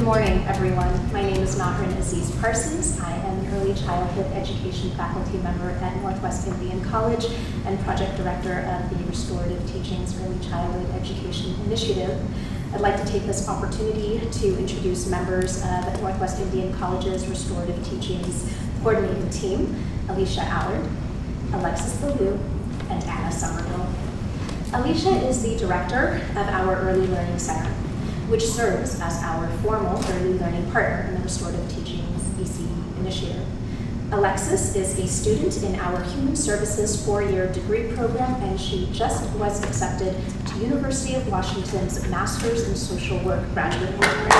Good morning, everyone. My name is Nahrin Aziz Parsons. I am an early childhood education faculty member at Northwest Indian College and project director of the Restorative Teachings Early Childhood Education Initiative. I'd like to take this opportunity to introduce members of Northwest Indian College's Restorative Teachings coordinating team, Alicia Allard, Alexis Baloo, and Anna Somerville. Alicia is the director of our Early Learning Center, which serves as our formal early learning partner in the Restorative Teachings ECE initiative. Alexis is a student in our Human Services 4-year degree program, and she just was accepted to University of Washington's Masters in Social Work graduate program.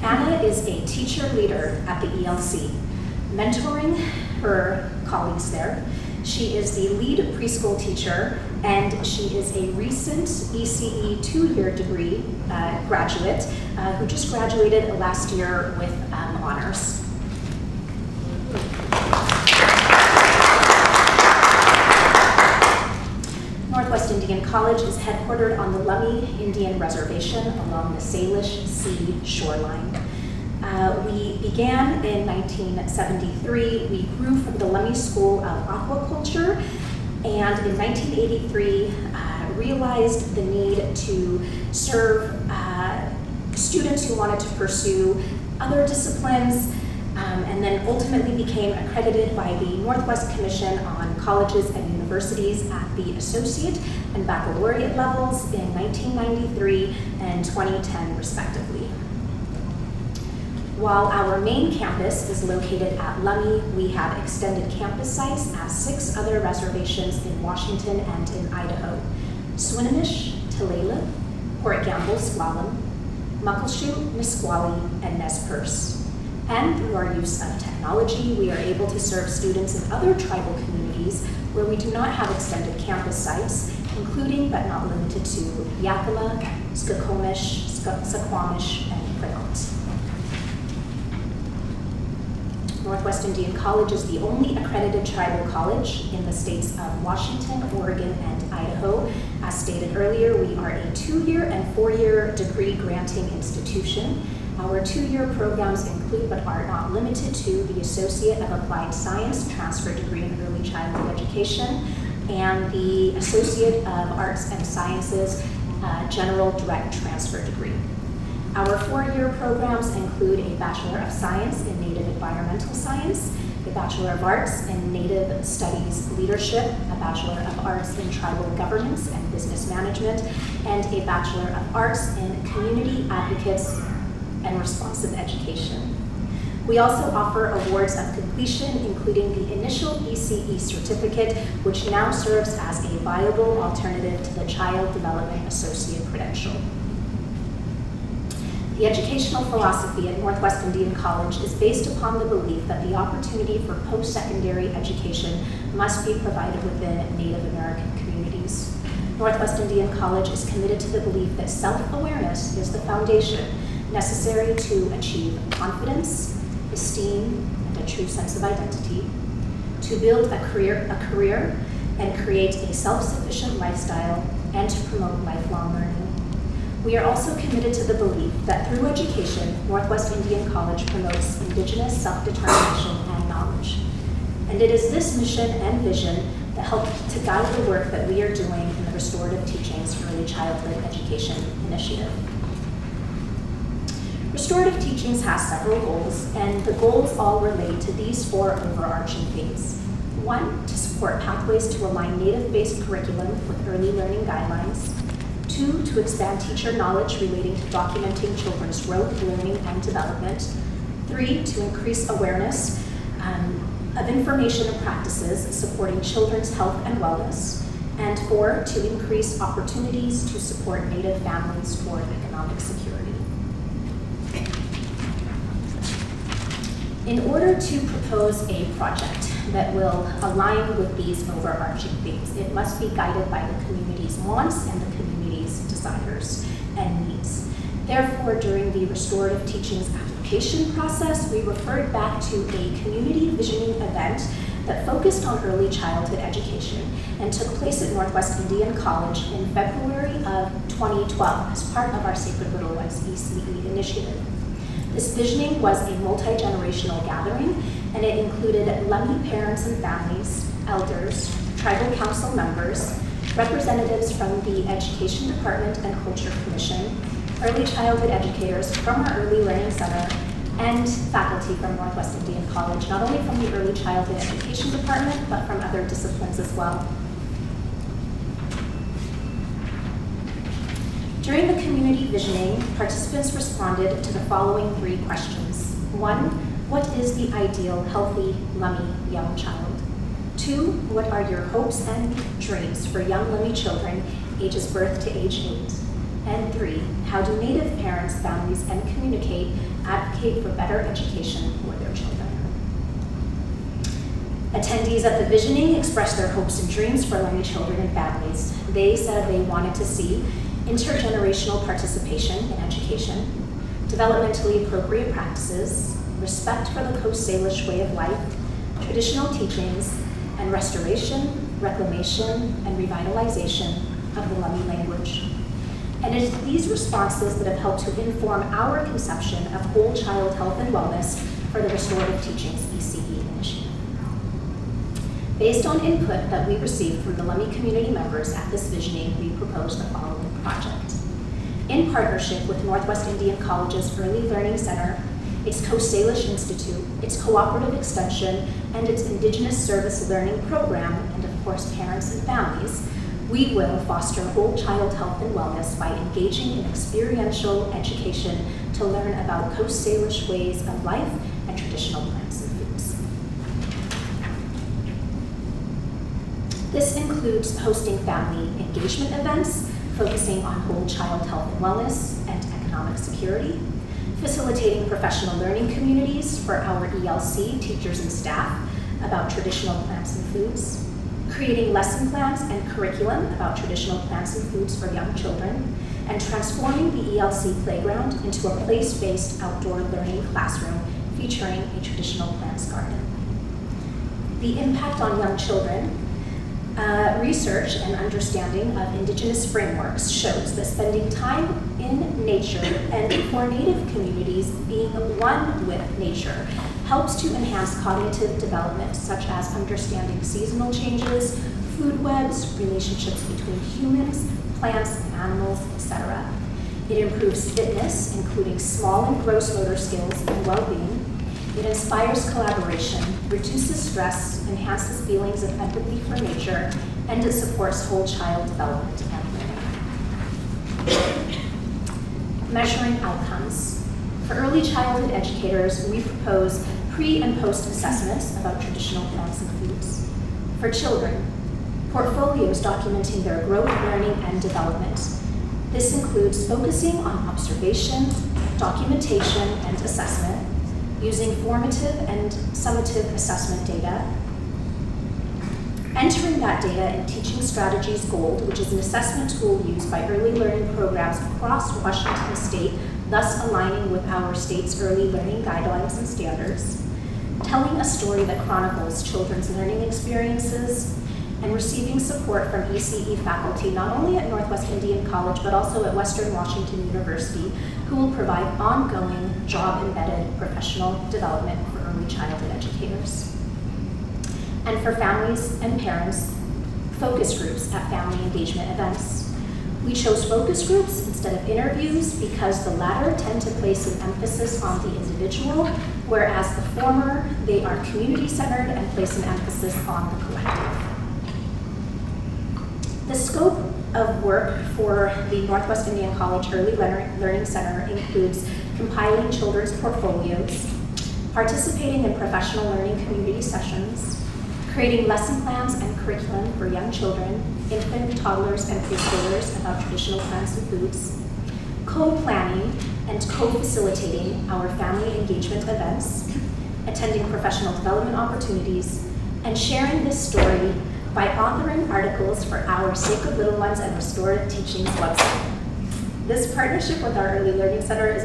Anna is a teacher leader at the ELC, mentoring her colleagues there. She is the lead preschool teacher, and she is a recent ECE 2-year degree graduate who just graduated last year with honors. Northwest Indian College is headquartered on the Lummi Indian Reservation along the Salish Sea shoreline. We began in 1973. We grew from the Lummi School of Aquaculture, and in 1983 realized the need to serve students who wanted to pursue other disciplines, and then ultimately became accredited by the Northwest Commission on Colleges and Universities at the associate and baccalaureate levels in 1993 and 2010 respectively. While our main campus is located at Lummi, we have extended campus sites at 6 other reservations in Washington and in Idaho: Swinomish, Tulalip, Port Gamble, Squalum, Muckleshoot, Nisqually, and Nez Perce. And through our use of technology, we are able to serve students in other tribal communities where we do not have extended campus sites, including but not limited to Yakima, Skokomish, Suquamish, and Quinault. Northwest Indian College is the only accredited tribal college in the states of Washington, Oregon, and Idaho. As stated earlier, we are a 2-year and 4-year degree granting institution. Our 2-year programs include, but are not limited to, the Associate of Applied Science transfer degree in early childhood education and the Associate of Arts and Sciences general direct transfer degree. Our 4-year programs include a Bachelor of Science in Native Environmental Science, a Bachelor of Arts in Native Studies Leadership, a Bachelor of Arts in Tribal Governance and Business Management, and a Bachelor of Arts in Community Advocates and Responsive Education. We also offer awards of completion, including the initial ECE certificate, which now serves as a viable alternative to the Child Development Associate credential. The educational philosophy at Northwest Indian College is based upon the belief that the opportunity for post-secondary education must be provided within Native American communities. Northwest Indian College is committed to the belief that self-awareness is the foundation necessary to achieve confidence, esteem, and a true sense of identity, to build a career and create a self-sufficient lifestyle, and to promote lifelong learning. We are also committed to the belief that through education, Northwest Indian College promotes Indigenous self-determination and knowledge. And it is this mission and vision that help to guide the work that we are doing in the Restorative Teachings Early Childhood Education Initiative. Restorative Teachings has several goals, and the goals all relate to these 4 overarching themes. 1, to support pathways to align Native-based curriculum with early learning guidelines. 2, to expand teacher knowledge relating to documenting children's growth, learning, and development. 3, to increase awareness of information and practices supporting children's health and wellness. And 4, to increase opportunities to support Native families toward economic security. In order to propose a project that will align with these overarching themes, it must be guided by the community's wants and the community's desires and needs. Therefore, during the Restorative Teachings application process, we referred back to a community visioning event that focused on early childhood education and took place at Northwest Indian College in February of 2012 as part of our Sacred Little Ones ECE initiative. This visioning was a multi-generational gathering, and it included Lummi parents and families, elders, tribal council members, representatives from the Education Department and Culture Commission, early childhood educators from our Early Learning Center, and faculty from Northwest Indian College, not only from the Early Childhood Education Department, but from other disciplines as well. During the community visioning, participants responded to the following 3 questions. 1, what is the ideal healthy Lummi young child? 2, what are your hopes and dreams for young Lummi children ages birth to age 8? And 3, how do Native parents, families, and advocate for better education for their children? Attendees at the visioning expressed their hopes and dreams for Lummi children and families. They said they wanted to see intergenerational participation in education, developmentally appropriate practices, respect for the Coast Salish way of life, traditional teachings, and restoration, reclamation, and revitalization of the Lummi language. And it is these responses that have helped to inform our conception of whole child health and wellness for the Restorative Teachings ECE initiative. Based on input that we received from the Lummi community members at this visioning, we proposed the following project. In partnership with Northwest Indian College's Early Learning Center, its Coast Salish Institute, its cooperative extension, and its Indigenous Service Learning Program, and of course parents and families, we will foster whole child health and wellness by engaging in experiential education to learn about Coast Salish ways of life and traditional plants and foods. This includes hosting family engagement events, focusing on whole child health and wellness and economic security, facilitating professional learning communities for our ELC teachers and staff about traditional plants and foods, creating lesson plans and curriculum about traditional plants and foods for young children, and transforming the ELC playground into a place-based outdoor learning classroom featuring a traditional plants garden. The impact on young children. Research and understanding of Indigenous frameworks shows that spending time in nature and for Native communities being one with nature helps to enhance cognitive development, such as understanding seasonal changes, food webs, relationships between humans, plants, and animals, etc. It improves fitness, including small and gross motor skills and well-being. It inspires collaboration, reduces stress, enhances feelings of empathy for nature, and it supports whole child development and learning. Measuring outcomes. For early childhood educators, we propose pre- and post-assessments about traditional plants and foods. For children, portfolios documenting their growth, learning, and development. This includes focusing on observation, documentation, and assessment, using formative and summative assessment data, entering that data in Teaching Strategies Gold, which is an assessment tool used by early learning programs across Washington State, thus aligning with our state's early learning guidelines and standards, telling a story that chronicles children's learning experiences, and receiving support from ECE faculty, not only at Northwest Indian College, but also at Western Washington University, who will provide ongoing job-embedded professional development for early childhood educators. And for families and parents, focus groups at family engagement events. We chose focus groups instead of interviews because the latter tend to place an emphasis on the individual, whereas the former, they are community-centered and place an emphasis on the collective. The scope of work for the Northwest Indian College Early Learning Center includes compiling children's portfolios, participating in professional learning community sessions, creating lesson plans and curriculum for young children, infant, toddlers, and preschoolers about traditional plants and foods, co-planning and co-facilitating our family engagement events, attending professional development opportunities, and sharing this story by authoring articles for our Sacred Little Ones and Restorative Teachings website. This partnership with our Early Learning Center is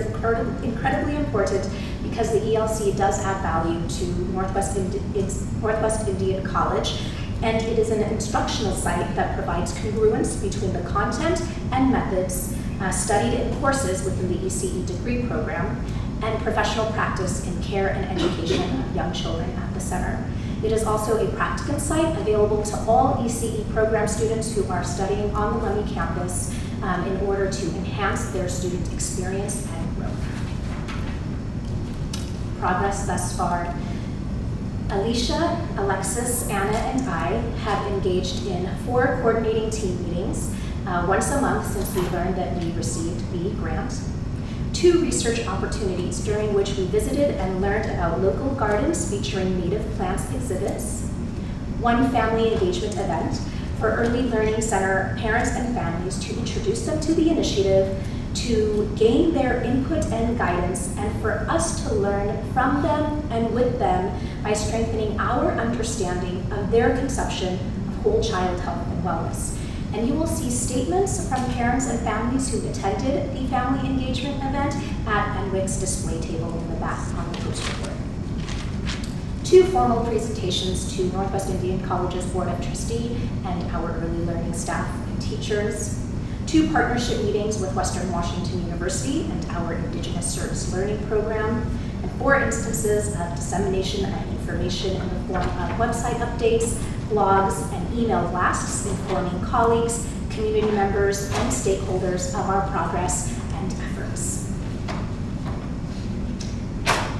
incredibly important because the ELC does add value to Northwest Indian College, and it is an instructional site that provides congruence between the content and methods studied in courses within the ECE degree program and professional practice in care and education of young children at the center. It is also a practicum site available to all ECE program students who are studying on the Lemhi campus in order to enhance their student experience and growth. Progress thus far. Alicia, Alexis, Anna, and I have engaged in 4 coordinating team meetings once a month since we learned that we received the grant. 2 research opportunities during which we visited and learned about local gardens featuring native plants exhibits. 1 family engagement event for Early Learning Center parents and families to introduce them to the initiative, to gain their input and guidance, and for us to learn from them and with them by strengthening our understanding of their conception of whole child health and wellness. And you will see statements from parents and families who attended the family engagement event at NWIC's display table in the back on the poster board. 2 formal presentations to Northwest Indian College's Board of Trustees and our early learning staff and teachers. 2 partnership meetings with Western Washington University and our Indigenous Service Learning Program, and 4 instances of dissemination of information in the form of website updates, blogs, and email blasts informing colleagues, community members, and stakeholders of our progress and efforts.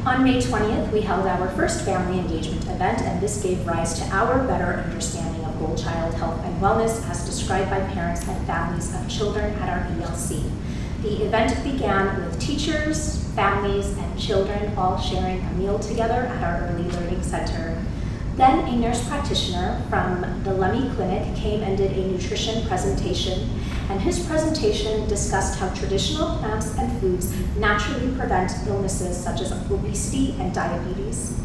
On May 20th, we held our first family engagement event, and this gave rise to our better understanding of whole child health and wellness as described by parents and families of children at our ELC. The event began with teachers, families, and children all sharing a meal together at our Early Learning Center. Then a nurse practitioner from the Lemhi Clinic came and did a nutrition presentation, and his presentation discussed how traditional plants and foods naturally prevent illnesses such as obesity and diabetes.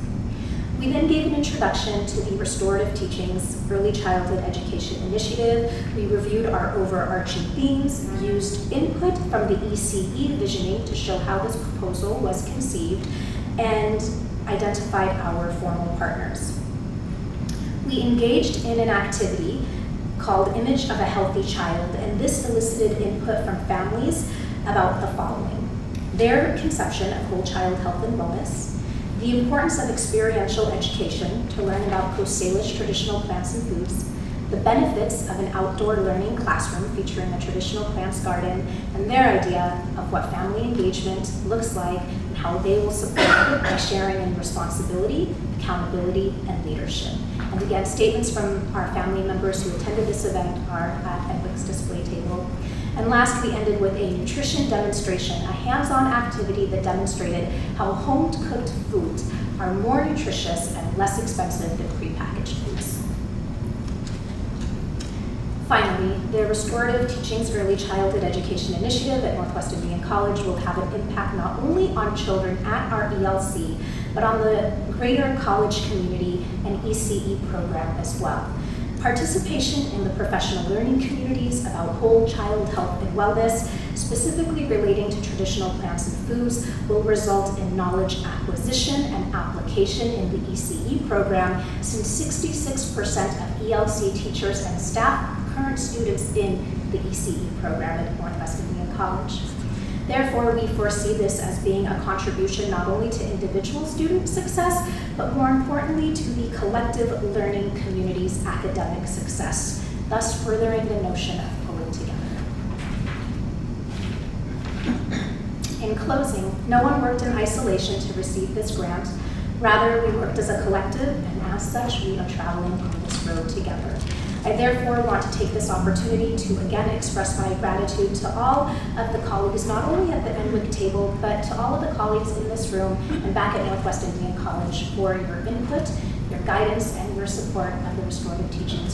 We then gave an introduction to the Restorative Teachings Early Childhood Education Initiative. We reviewed our overarching themes, used input from the ECE visioning to show how this proposal was conceived, and identified our formal partners. We engaged in an activity called Image of a Healthy Child, and this elicited input from families about the following: their conception of whole child health and wellness, the importance of experiential education to learn about Coast Salish traditional plants and foods, the benefits of an outdoor learning classroom featuring a traditional plants garden, and their idea of what family engagement looks like and how they will support it by sharing in responsibility, accountability, and leadership. And again, statements from our family members who attended this event are at NWIC's display table. And last, we ended with a nutrition demonstration, a hands-on activity that demonstrated how home-cooked foods are more nutritious and less expensive than prepackaged foods. Finally, the Restorative Teachings Early Childhood Education Initiative at Northwest Indian College will have an impact not only on children at our ELC, but on the greater college community and ECE program as well. Participation in the professional learning communities about whole child health and wellness, specifically relating to traditional plants and foods, will result in knowledge acquisition and application in the ECE program, since 66% of ELC teachers and staff are current students in the ECE program at Northwest Indian College. Therefore, we foresee this as being a contribution not only to individual student success, but more importantly to the collective learning community's academic success, thus furthering the notion of pulling together. In closing, no one worked in isolation to receive this grant. Rather, we worked as a collective, and as such, we are traveling on this road together. I therefore want to take this opportunity to again express my gratitude to all of the colleagues, not only at the NWIC table, but to all of the colleagues in this room and back at Northwest Indian College for your input, your guidance, and your support of the Restorative Teachings